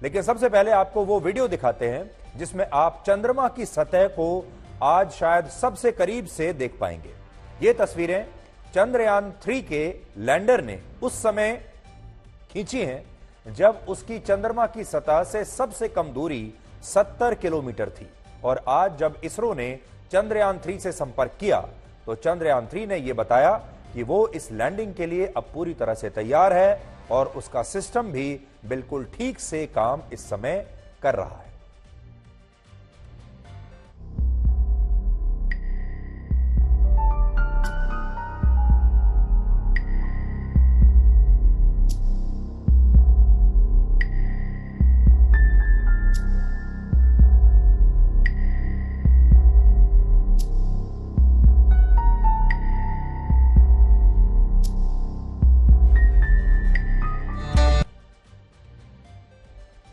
लेकिन सबसे पहले आपको वो वीडियो दिखाते हैं जिसमें आप चंद्रमा की सतह को आज शायद सबसे करीब से देख पाएंगे। ये तस्वीरें चंद्रयान 3 के लैंडर ने उस समय खींची हैं जब उसकी चंद्रमा की सतह से सबसे कम दूरी 70 किलोमीटर थी। और आज जब इसरो ने चंद्रयान 3 से संपर्क किया तो चंद्रयान 3 ने यह बताया कि वो इस लैंडिंग के लिए अब पूरी तरह से तैयार है और उसका सिस्टम भी बिल्कुल ठीक से काम इस समय कर रहा है।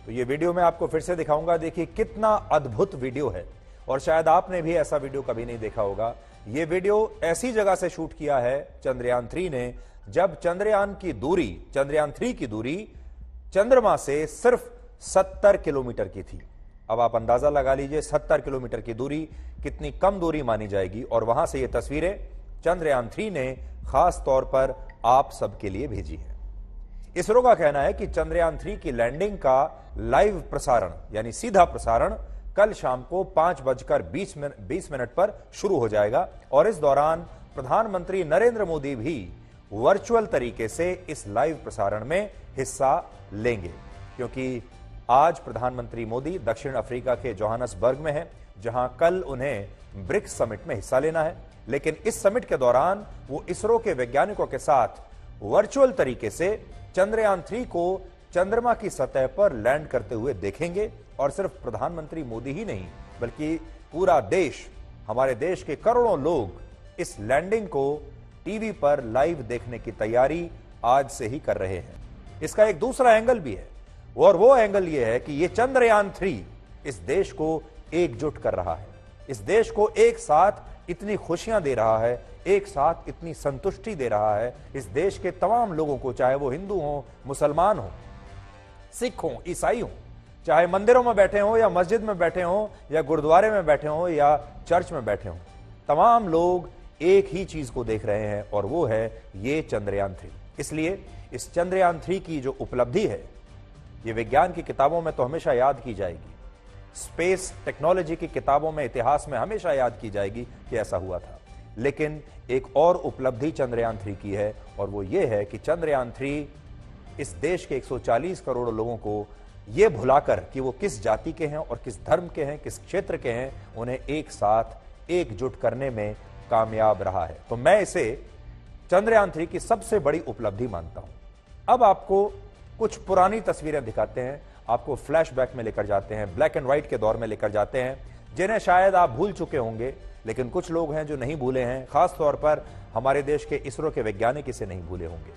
तो ये वीडियो मैं आपको फिर से दिखाऊंगा। देखिए कितना अद्भुत वीडियो है और शायद आपने भी ऐसा वीडियो कभी नहीं देखा होगा। ये वीडियो ऐसी जगह से शूट किया है चंद्रयान 3 ने जब चंद्रयान 3 की दूरी चंद्रमा से सिर्फ 70 किलोमीटर की थी। अब आप अंदाजा लगा लीजिए 70 किलोमीटर की दूरी कितनी कम दूरी मानी जाएगी। और वहां से ये तस्वीरें चंद्रयान 3 ने खास तौर पर आप सबके लिए भेजी है। इसरो का कहना है कि चंद्रयान 3 की लैंडिंग का लाइव प्रसारण यानी सीधा प्रसारण कल शाम को 5:20 पर शुरू हो जाएगा और इस दौरान प्रधानमंत्री नरेंद्र मोदी भी वर्चुअल तरीके से इस लाइव प्रसारण में हिस्सा लेंगे, क्योंकि आज प्रधानमंत्री मोदी दक्षिण अफ्रीका के जोहानसबर्ग में हैं, जहां कल उन्हें ब्रिक्स समिट में हिस्सा लेना है। लेकिन इस समिट के दौरान वो इसरो के वैज्ञानिकों के साथ वर्चुअल तरीके से चंद्रयान 3 को चंद्रमा की सतह पर लैंड करते हुए देखेंगे। और सिर्फ प्रधानमंत्री मोदी ही नहीं बल्कि पूरा देश, हमारे देश के करोड़ों लोग इस लैंडिंग को टीवी पर लाइव देखने की तैयारी आज से ही कर रहे हैं। इसका एक दूसरा एंगल भी है और वो एंगल ये है कि ये चंद्रयान 3 इस देश को एकजुट कर रहा है, इस देश को एक साथ इतनी खुशियां दे रहा है, एक साथ इतनी संतुष्टि दे रहा है इस देश के तमाम लोगों को, चाहे वो हिंदू हो, मुसलमान हो, सिख हो, ईसाई हो, चाहे मंदिरों में बैठे हो या मस्जिद में बैठे हो या गुरुद्वारे में बैठे हो या चर्च में बैठे हो, तमाम लोग एक ही चीज को देख रहे हैं और वो है ये चंद्रयान 3। इसलिए इस चंद्रयान 3 की जो उपलब्धि है ये विज्ञान की किताबों में तो हमेशा याद की जाएगी, स्पेस टेक्नोलॉजी की किताबों में, इतिहास में हमेशा याद की जाएगी कि ऐसा हुआ था। लेकिन एक और उपलब्धि चंद्रयान 3 की है और वो ये है कि चंद्रयान 3 इस देश के 140 करोड़ लोगों को ये भुलाकर कि वो किस जाति के हैं और किस धर्म के हैं, किस क्षेत्र के हैं, उन्हें एक साथ एकजुट करने में कामयाब रहा है। तो मैं इसे चंद्रयान 3 की सबसे बड़ी उपलब्धि मानता हूं। अब आपको कुछ पुरानी तस्वीरें दिखाते हैं, आपको फ्लैशबैक में लेकर जाते हैं, ब्लैक एंड व्हाइट के दौर में लेकर जाते हैं, जिन्हें शायद आप भूल चुके होंगे, लेकिन कुछ लोग हैं जो नहीं भूले हैं। खास तौर पर हमारे देश के इसरो के वैज्ञानिक इसे नहीं भूले होंगे।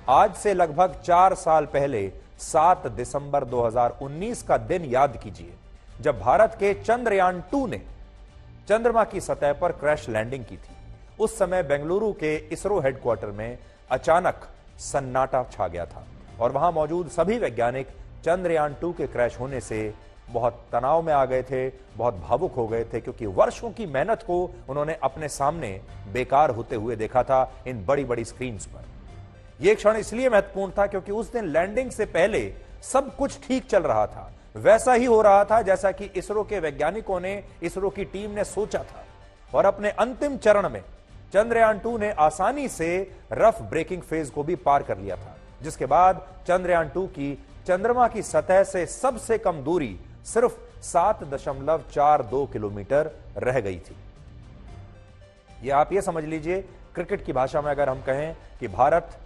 आज से लगभग 4 साल पहले 7 दिसंबर 2019 का दिन याद कीजिए, जब भारत के चंद्रयान 2 ने चंद्रमा की सतह पर क्रैश लैंडिंग की थी। उस समय बेंगलुरु के इसरो हेडक्वार्टर में अचानक सन्नाटा छा गया था और वहां मौजूद सभी वैज्ञानिक चंद्रयान 2 के क्रैश होने से बहुत तनाव में आ गए थे, बहुत भावुक हो गए थे, क्योंकि वर्षों की मेहनत को उन्होंने अपने सामने बेकार होते हुए देखा था इन बड़ी बड़ी स्क्रीन्स पर। यह क्षण इसलिए महत्वपूर्ण था क्योंकि उस दिन लैंडिंग से पहले सब कुछ ठीक चल रहा था, वैसा ही हो रहा था जैसा कि इसरो के वैज्ञानिकों ने, इसरो की टीम ने सोचा था। और अपने अंतिम चरण में चंद्रयान 2 ने आसानी से रफ ब्रेकिंग फेज को भी पार कर लिया था, जिसके बाद चंद्रयान 2 की चंद्रमा की सतह से सबसे कम दूरी सिर्फ 7.42 किलोमीटर रह गई थी। यह आप ये समझ लीजिए, क्रिकेट की भाषा में अगर हम कहें कि भारत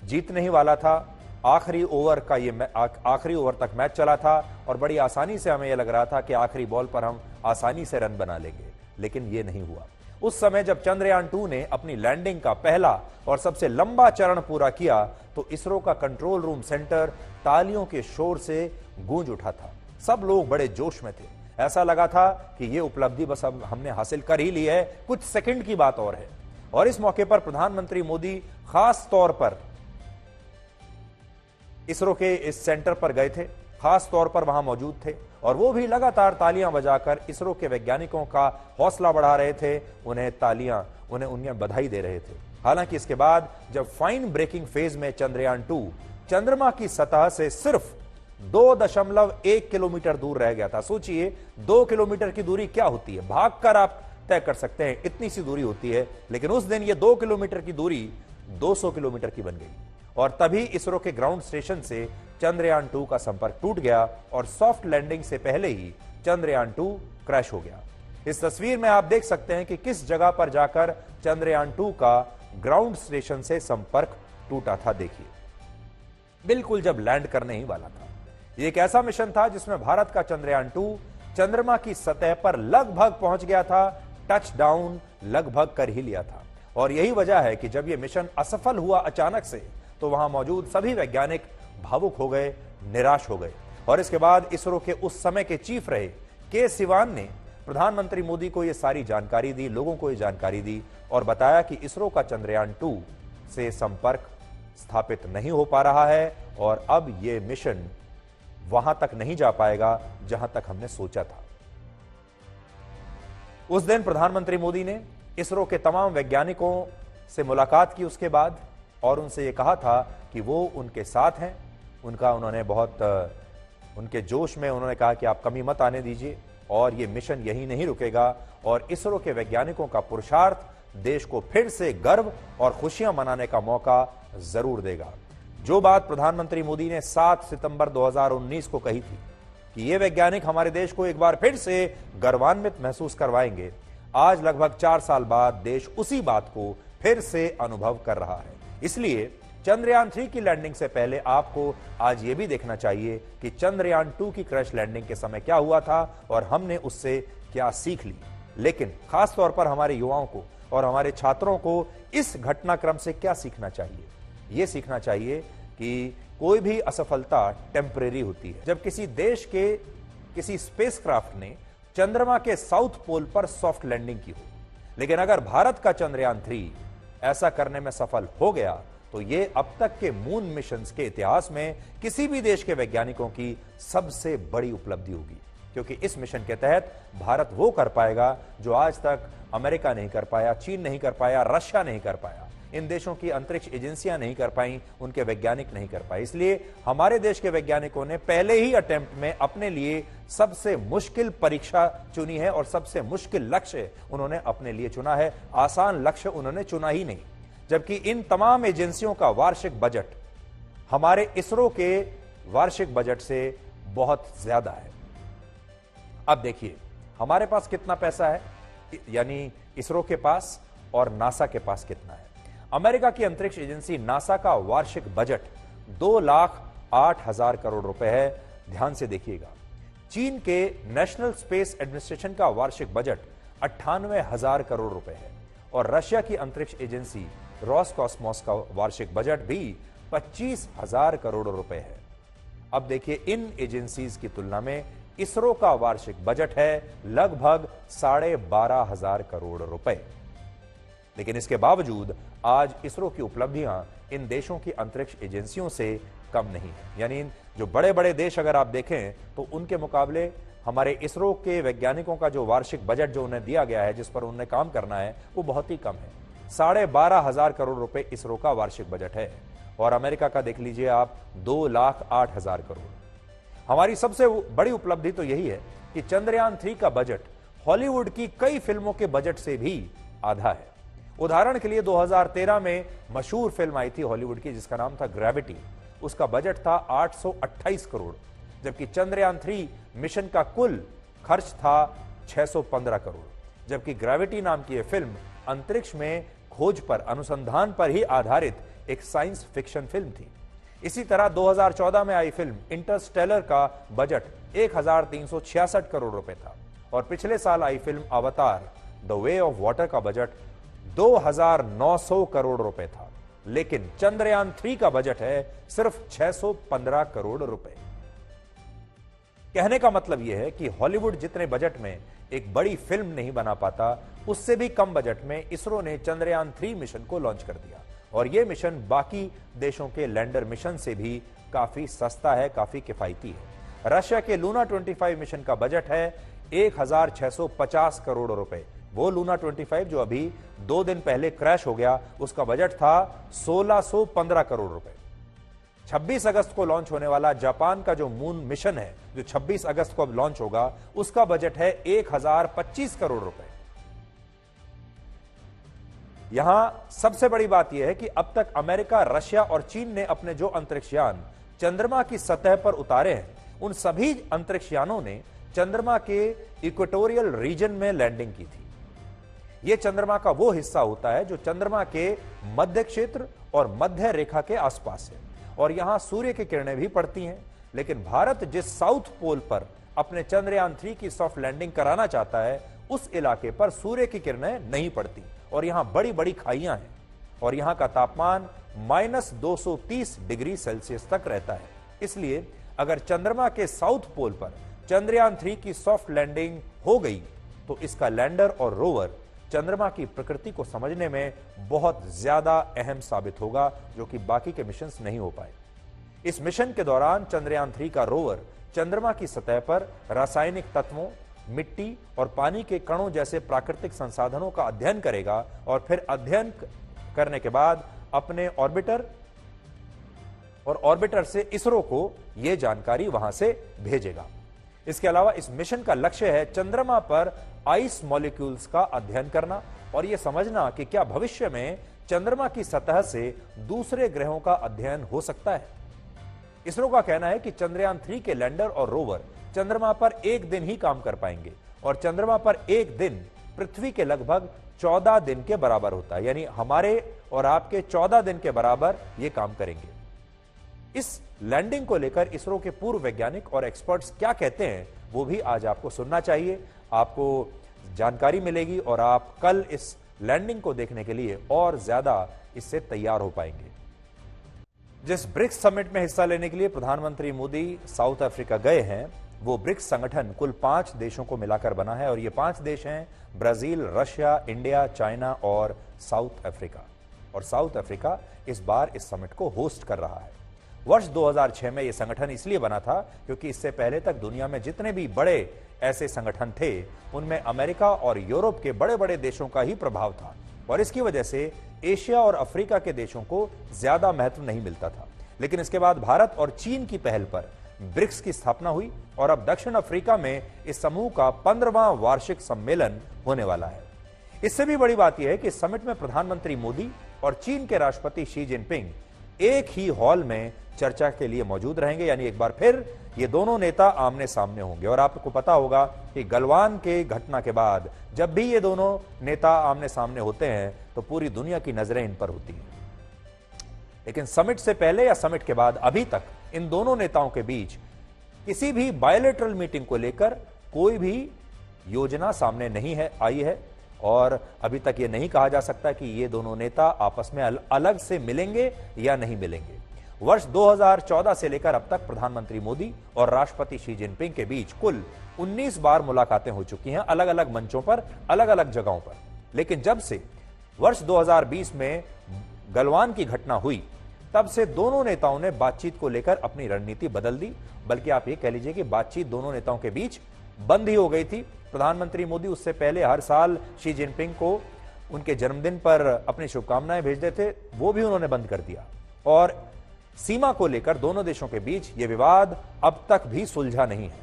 जीतने ही वाला था, आखिरी ओवर का ये आखिरी ओवर तक मैच चला था और बड़ी आसानी से हमें यह लग रहा था कि आखिरी बॉल पर हम आसानी से रन बना लेंगे, लेकिन यह नहीं हुआ। उस समय जब चंद्रयान 2 ने अपनी लैंडिंग का पहला और सबसे लंबा चरण पूरा किया तो इसरो का कंट्रोल रूम सेंटर तालियों के शोर से गूंज उठा था। सब लोग बड़े जोश में थे, ऐसा लगा था कि यह उपलब्धि बस अब हमने हासिल कर ही ली है, कुछ सेकंड की बात और है। और इस मौके पर प्रधानमंत्री मोदी खास तौर पर इसरो के इस सेंटर पर गए थे, खास तौर पर वहां मौजूद थे और वो भी लगातार तालियां बजाकर इसरो के वैज्ञानिकों का हौसला बढ़ा रहे थे, उन्हें बधाई दे रहे थे। हालांकि इसके बाद जब फाइन ब्रेकिंग फेज में चंद्रयान 2 चंद्रमा की सतह से सिर्फ 2.1 किलोमीटर दूर रह गया था। सोचिए 2 किलोमीटर की दूरी क्या होती है, भागकर आप तय कर सकते हैं, इतनी सी दूरी होती है, लेकिन उस दिन ये 2 किलोमीटर की दूरी 200 किलोमीटर की बन गई और तभी इसरो के ग्राउंड स्टेशन से चंद्रयान 2 का संपर्क टूट गया और सॉफ्ट लैंडिंग से पहले ही चंद्रयान 2 क्रैश हो गया। इस तस्वीर में आप देख सकते हैं कि किस जगह पर जाकर चंद्रयान 2 का ग्राउंड स्टेशन से संपर्क टूटा था। देखिए, बिल्कुल जब लैंड करने ही वाला था। यह एक ऐसा मिशन था जिसमें भारत का चंद्रयान 2 चंद्रमा की सतह पर लगभग पहुंच गया था, टच डाउन लगभग कर ही लिया था। और यही वजह है कि जब यह मिशन असफल हुआ अचानक से, तो वहां मौजूद सभी वैज्ञानिक भावुक हो गए, निराश हो गए। और इसके बाद इसरो के उस समय के चीफ रहे के सिवान ने प्रधानमंत्री मोदी को यह सारी जानकारी दी, लोगों को यह जानकारी दी और बताया कि इसरो का चंद्रयान 2 से संपर्क स्थापित नहीं हो पा रहा है और अब यह मिशन वहां तक नहीं जा पाएगा जहां तक हमने सोचा था। उस दिन प्रधानमंत्री मोदी ने इसरो के तमाम वैज्ञानिकों से मुलाकात की उसके बाद और उनसे यह कहा था कि वो उनके साथ हैं। उनके जोश में उन्होंने कहा कि आप कमी मत आने दीजिए और ये मिशन यही नहीं रुकेगा और इसरो के वैज्ञानिकों का पुरुषार्थ देश को फिर से गर्व और खुशियां मनाने का मौका जरूर देगा। जो बात प्रधानमंत्री मोदी ने 7 सितंबर 2019 को कही थी कि ये वैज्ञानिक हमारे देश को एक बार फिर से गर्वान्वित महसूस करवाएंगे, आज लगभग 4 साल बाद देश उसी बात को फिर से अनुभव कर रहा है। इसलिए चंद्रयान 3 की लैंडिंग से पहले आपको आज यह भी देखना चाहिए कि चंद्रयान 2 की क्रैश लैंडिंग के समय क्या हुआ था और हमने उससे क्या सीख ली। लेकिन खास तौर पर हमारे युवाओं को और हमारे छात्रों को इस घटनाक्रम से क्या सीखना चाहिए? यह सीखना चाहिए कि कोई भी असफलता टेम्परेरी होती है। जब किसी देश के किसी स्पेसक्राफ्ट ने चंद्रमा के साउथ पोल पर सॉफ्ट लैंडिंग की हो, लेकिन अगर भारत का चंद्रयान 3 ऐसा करने में सफल हो गया तो यह अब तक के मून मिशंस के इतिहास में किसी भी देश के वैज्ञानिकों की सबसे बड़ी उपलब्धि होगी, क्योंकि इस मिशन के तहत भारत वो कर पाएगा जो आज तक अमेरिका नहीं कर पाया, चीन नहीं कर पाया, रशिया नहीं कर पाया, इन देशों की अंतरिक्ष एजेंसियां नहीं कर पाई, उनके वैज्ञानिक नहीं कर पाए। इसलिए हमारे देश के वैज्ञानिकों ने पहले ही अटेम्प्ट में अपने लिए सबसे मुश्किल परीक्षा चुनी है और सबसे मुश्किल लक्ष्य उन्होंने अपने लिए चुना है। आसान लक्ष्य उन्होंने चुना ही नहीं, जबकि इन तमाम एजेंसियों का वार्षिक बजट हमारे इसरो के वार्षिक बजट से बहुत ज्यादा है। अब देखिए हमारे पास कितना पैसा है, यानी इसरो के पास और नासा के पास कितना है। अमेरिका की अंतरिक्ष एजेंसी नासा का वार्षिक बजट 2,08,000 करोड़ रुपए है। ध्यान से देखिएगा। चीन के नेशनल स्पेस एडमिनिस्ट्रेशन का वार्षिक बजट 98,000 करोड़ रुपए है और रशिया की अंतरिक्ष एजेंसी रोसकॉस्मोस का वार्षिक बजट भी 25,000 करोड़ रुपए है। अब देखिए इन एजेंसीज की तुलना में इसरो का वार्षिक बजट है लगभग 12,500 करोड़ रुपए। लेकिन इसके बावजूद आज इसरो की उपलब्धियां इन देशों की अंतरिक्ष एजेंसियों से कम नहीं है। यानी जो बड़े बड़े देश अगर आप देखें तो उनके मुकाबले हमारे इसरो के वैज्ञानिकों का जो वार्षिक बजट जो उन्हें दिया गया है, जिस पर उन्हें काम करना है, वो बहुत ही कम है। 12,500 करोड़ रुपए इसरो का वार्षिक बजट है और अमेरिका का देख लीजिए आप 2,08,000 करोड़। हमारी सबसे बड़ी उपलब्धि तो यही है कि चंद्रयान 3 का बजट हॉलीवुड की कई फिल्मों के बजट से भी आधा है। उदाहरण के लिए 2013 में मशहूर फिल्म आई थी हॉलीवुड की जिसका नाम था ग्रेविटी। उसका बजट था 828 करोड़, जबकि चंद्रयान 3 मिशन का कुल खर्च था 615 करोड़। जबकि ग्रेविटी नाम की यह फिल्म अंतरिक्ष में खोज पर, अनुसंधान पर ही आधारित एक साइंस फिक्शन फिल्म थी। इसी तरह 2014 में आई फिल्म इंटरस्टेलर का बजट 1,366 करोड़ रुपए था और पिछले साल आई फिल्म अवतार द वे ऑफ वाटर का बजट 2,900 करोड़ रुपए था। लेकिन चंद्रयान 3 का बजट है सिर्फ 615 करोड़ रुपए। कहने का मतलब यह है कि हॉलीवुड जितने बजट में एक बड़ी फिल्म नहीं बना पाता, उससे भी कम बजट में इसरो ने चंद्रयान 3 मिशन को लॉन्च कर दिया और यह मिशन बाकी देशों के लैंडर मिशन से भी काफी सस्ता है, काफी किफायती है। रशिया के लूना 25 मिशन का बजट है 1650 करोड़ रुपए। वो लूना 25 जो अभी 2 दिन पहले क्रैश हो गया, उसका बजट था 1615 करोड़ रुपए। 26 अगस्त को लॉन्च होने वाला जापान का जो मून मिशन है, जो 26 अगस्त को अब लॉन्च होगा, उसका बजट है 1025 करोड़ रुपए। यहां सबसे बड़ी बात यह है कि अब तक अमेरिका, रशिया और चीन ने अपने जो अंतरिक्ष यान चंद्रमा की सतह पर उतारे हैं, उन सभी अंतरिक्ष यानों ने चंद्रमा के इक्वेटोरियल रीजन में लैंडिंग की थी। यह चंद्रमा का वो हिस्सा होता है जो चंद्रमा के मध्य क्षेत्र और मध्य रेखा के आसपास है, और यहां सूर्य की किरणें भी पड़ती हैं। लेकिन भारत जिस साउथ पोल पर अपने चंद्रयान 3 की सॉफ्ट लैंडिंग कराना चाहता है, उस इलाके पर सूर्य की किरणें नहीं पड़ती और यहां बड़ी बड़ी खाइयां हैं और यहां का तापमान -230 डिग्री सेल्सियस तक रहता है। इसलिए अगर चंद्रमा के साउथ पोल पर चंद्रयान 3 की सॉफ्ट लैंडिंग हो गई तो इसका लैंडर और रोवर चंद्रमा की प्रकृति को समझने में बहुत ज्यादा अहम साबित होगा, जो कि बाकी के मिशंस नहीं हो पाए। इस मिशन के दौरान चंद्रयान 3 का रोवर चंद्रमा की सतह पर रासायनिक तत्वों, मिट्टी और पानी के कणों जैसे प्राकृतिक संसाधनों का अध्ययन करेगा और फिर अध्ययन करने के बाद अपने ऑर्बिटर से इसरो को यह जानकारी वहां से भेजेगा। इसके अलावा इस मिशन का लक्ष्य है चंद्रमा पर आइस मॉलिक्यूल्स का अध्ययन करना और यह समझना कि क्या भविष्य में चंद्रमा की सतह से दूसरे ग्रहों का अध्ययन हो सकता है। इसरो का कहना है कि चंद्रयान 3 के लैंडर और रोवर चंद्रमा पर एक दिन ही काम कर पाएंगे और चंद्रमा पर एक दिन पृथ्वी के लगभग 14 दिन के बराबर होता है, यानी हमारे और आपके 14 दिन के बराबर ये काम करेंगे। इस लैंडिंग को लेकर इसरो के पूर्व वैज्ञानिक और एक्सपर्ट्स क्या कहते हैं, वो भी आज आपको सुनना चाहिए। आपको जानकारी मिलेगी और आप कल इस लैंडिंग को देखने के लिए और ज्यादा इससे तैयार हो पाएंगे। जिस ब्रिक्स समिट में हिस्सा लेने के लिए प्रधानमंत्री मोदी साउथ अफ्रीका गए हैं, वो ब्रिक्स संगठन कुल 5 देशों को मिलाकर बना है और ये 5 देश हैं ब्राजील, रशिया, इंडिया, चाइना और साउथ अफ्रीका। और साउथ अफ्रीका इस बार इस समिट को होस्ट कर रहा है। वर्ष 2006 में यह संगठन इसलिए बना था क्योंकि इससे पहले तक दुनिया में जितने भी बड़े ऐसे संगठन थे, उनमें अमेरिका और यूरोप के बड़े बड़े देशों का ही प्रभाव था और इसकी वजह से एशिया और अफ्रीका के देशों को ज्यादा महत्व नहीं मिलता था। लेकिन इसके बाद भारत और चीन की पहल पर ब्रिक्स की स्थापना हुई और अब दक्षिण अफ्रीका में इस समूह का 15वां वार्षिक सम्मेलन होने वाला है। इससे भी बड़ी बात यह है कि इस समिट में प्रधानमंत्री मोदी और चीन के राष्ट्रपति शी जिनपिंग एक ही हॉल में चर्चा के लिए मौजूद रहेंगे, यानी एक बार फिर ये दोनों नेता आमने सामने होंगे। और आपको पता होगा कि गलवान के घटना के बाद जब भी ये दोनों नेता आमने सामने होते हैं तो पूरी दुनिया की नजरें इन पर होती हैं। लेकिन समिट से पहले या समिट के बाद अभी तक इन दोनों नेताओं के बीच किसी भी बायलैटरल मीटिंग को लेकर कोई भी योजना सामने नहीं आई है और अभी तक ये नहीं कहा जा सकता कि ये दोनों नेता आपस में अलग से मिलेंगे या नहीं मिलेंगे। वर्ष 2014 से लेकर अब तक प्रधानमंत्री मोदी और राष्ट्रपति शी जिनपिंग के बीच कुल 19 बार मुलाकातें हो चुकी हैं, अलग अलग मंचों पर, अलग अलग जगहों पर। लेकिन जब से वर्ष 2020 में गलवान की घटना हुई, तब से दोनों नेताओं ने बातचीत को लेकर अपनी रणनीति बदल दी, बल्कि आप ये कह लीजिए कि बातचीत दोनों नेताओं के बीच बंद ही हो गई थी। प्रधानमंत्री मोदी उससे पहले हर साल शी जिनपिंग को उनके जन्मदिन पर अपनी शुभकामनाएं भेजते थे, वो भी उन्होंने बंद कर दिया। और सीमा को लेकर दोनों देशों के बीच यह विवाद अब तक भी सुलझा नहीं है।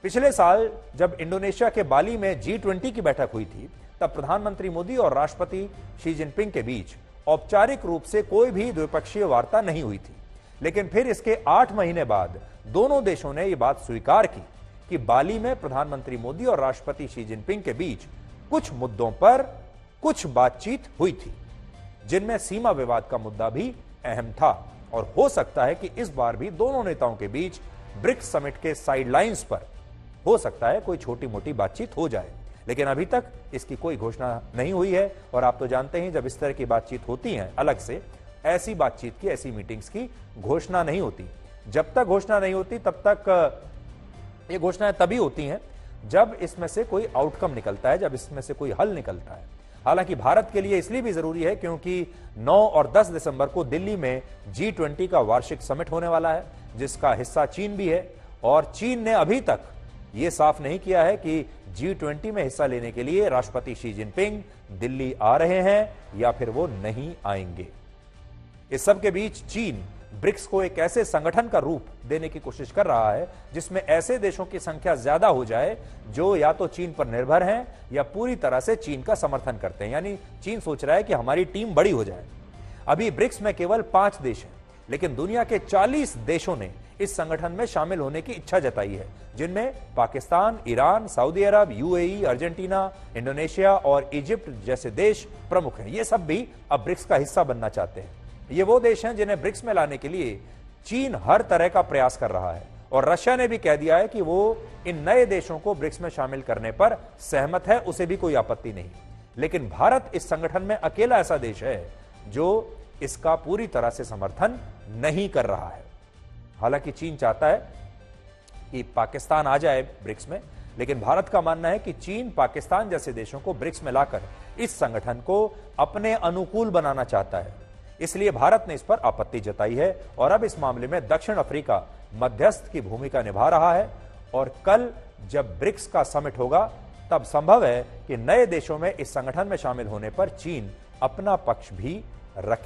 पिछले साल जब इंडोनेशिया के बाली में G20 की बैठक हुई थी, तब प्रधानमंत्री मोदी और राष्ट्रपति शी जिनपिंग के बीच औपचारिक रूप से कोई भी द्विपक्षीय वार्ता नहीं हुई थी। लेकिन फिर इसके 8 महीने बाद दोनों देशों ने यह बात स्वीकार की कि बाली में प्रधानमंत्री मोदी और राष्ट्रपति शी जिनपिंग के बीच कुछ मुद्दों पर कुछ बातचीत हुई थी, जिनमें सीमा विवाद का मुद्दा भी अहम था। और हो सकता है कि इस बार भी दोनों नेताओं के बीच ब्रिक्स समिट के साइडलाइंस पर हो सकता है कोई छोटी मोटी बातचीत हो जाए, लेकिन अभी तक इसकी कोई घोषणा नहीं हुई है। और आप तो जानते हैं जब इस तरह की बातचीत होती है अलग से, ऐसी बातचीत की, ऐसी मीटिंग्स की घोषणा नहीं होती। जब तक घोषणा नहीं होती तब तक ये घोषणाएं तभी होती हैं जब इसमें से कोई आउटकम निकलता है, जब इसमें से कोई हल निकलता है। हालांकि भारत के लिए इसलिए भी जरूरी है क्योंकि 9 और 10 दिसंबर को दिल्ली में G20 का वार्षिक समिट होने वाला है, जिसका हिस्सा चीन भी है और चीन ने अभी तक यह साफ नहीं किया है कि G20 में हिस्सा लेने के लिए राष्ट्रपति शी जिनपिंग दिल्ली आ रहे हैं या फिर वो नहीं आएंगे। इस सब के बीच चीन ब्रिक्स को एक ऐसे संगठन का रूप देने की कोशिश कर रहा है जिसमें ऐसे देशों की संख्या ज्यादा हो जाए जो या तो चीन पर निर्भर हैं या पूरी तरह से चीन का समर्थन करते हैं। यानी चीन सोच रहा है कि हमारी टीम बड़ी हो जाए। अभी ब्रिक्स में केवल 5 देश हैं, लेकिन दुनिया के 40 देशों ने इस संगठन में शामिल होने की इच्छा जताई है, जिनमें पाकिस्तान, ईरान, सऊदी अरब, यूएई, अर्जेंटीना, इंडोनेशिया और इजिप्ट जैसे देश प्रमुख हैं। ये सब भी अब ब्रिक्स का हिस्सा बनना चाहते हैं। ये वो देश हैं जिन्हें ब्रिक्स में लाने के लिए चीन हर तरह का प्रयास कर रहा है और रशिया ने भी कह दिया है कि वो इन नए देशों को ब्रिक्स में शामिल करने पर सहमत है, उसे भी कोई आपत्ति नहीं। लेकिन भारत इस संगठन में अकेला ऐसा देश है जो इसका पूरी तरह से समर्थन नहीं कर रहा है। हालांकि चीन चाहता है कि पाकिस्तान आ जाए ब्रिक्स में, लेकिन भारत का मानना है कि चीन पाकिस्तान जैसे देशों को ब्रिक्स में लाकर इस संगठन को अपने अनुकूल बनाना चाहता है। इसलिए भारत ने इस पर आपत्ति जताई है और अब इस मामले में दक्षिण अफ्रीका मध्यस्थ की भूमिका निभा रहा है। और कल जब ब्रिक्स का समिट होगा तब संभव है कि नए देशों में इस संगठन में शामिल होने पर चीन अपना पक्ष भी रखे।